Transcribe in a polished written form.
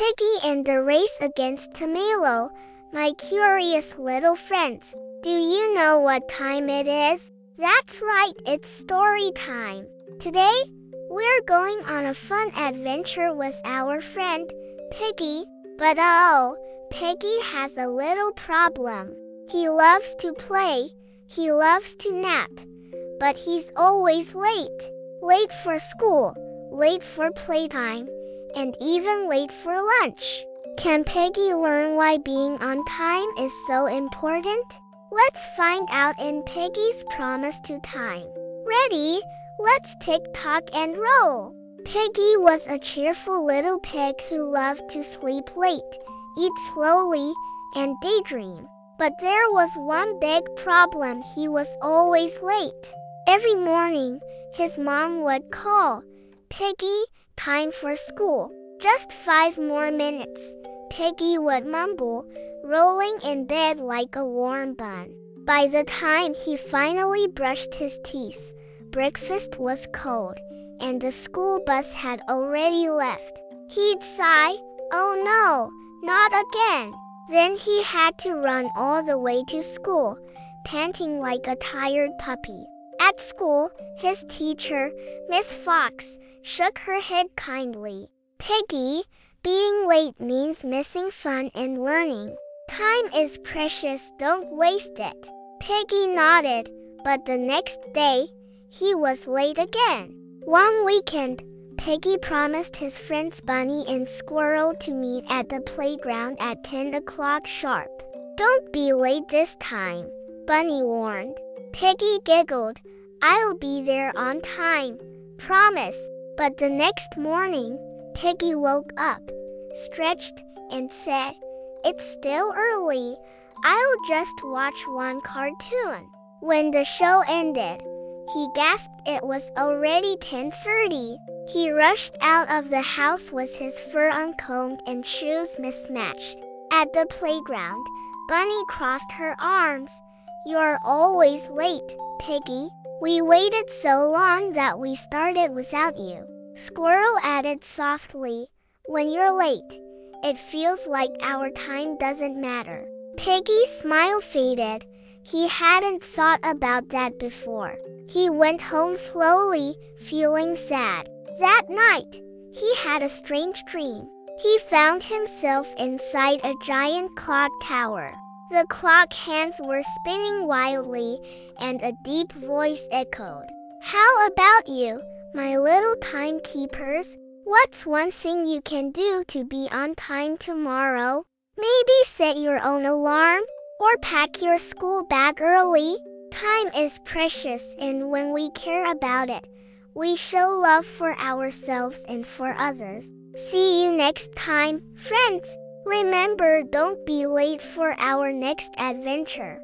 Piggy and the race against Tomato. My curious little friends, do you know what time it is? That's right, it's story time. Today, we're going on a fun adventure with our friend, Piggy. But oh, Piggy has a little problem. He loves to play, he loves to nap, but he's always late. Late for school, late for playtime, and even late for lunch. Can Piggy learn why being on time is so important? Let's find out in Piggy's promise to time. Ready? Let's tick-tock and roll. Piggy was a cheerful little pig who loved to sleep late, eat slowly, and daydream. But there was one big problem: he was always late. Every morning, his mom would call, "Piggy, time for school. Just 5 more minutes." Piggy would mumble, rolling in bed like a warm bun. By the time he finally brushed his teeth, breakfast was cold, and the school bus had already left. He'd sigh, "Oh no, not again." Then he had to run all the way to school, panting like a tired puppy. At school, his teacher, Miss Fox, shook her head kindly. "Piggy, being late means missing fun and learning. Time is precious, don't waste it." Piggy nodded, but the next day, he was late again. One weekend, Piggy promised his friends Bunny and Squirrel to meet at the playground at 10 o'clock sharp. "Don't be late this time," Bunny warned. Piggy giggled, "I'll be there on time, promise." But the next morning, Piggy woke up, stretched, and said, "It's still early. I'll just watch one cartoon." When the show ended, he gasped it was already 10:30. He rushed out of the house with his fur uncombed and shoes mismatched. At the playground, Bunny crossed her arms. "You're always late, Piggy. We waited so long that we started without you." Squirrel added softly, "When you're late, it feels like our time doesn't matter." Piggy's smile faded. He hadn't thought about that before. He went home slowly, feeling sad. That night, he had a strange dream. He found himself inside a giant clock tower. The clock hands were spinning wildly, and a deep voice echoed, "How about you, my little timekeepers? What's one thing you can do to be on time tomorrow? Maybe set your own alarm, or pack your school bag early." Time is precious, and when we care about it, we show love for ourselves and for others. See you next time, friends. Remember, don't be late for our next adventure.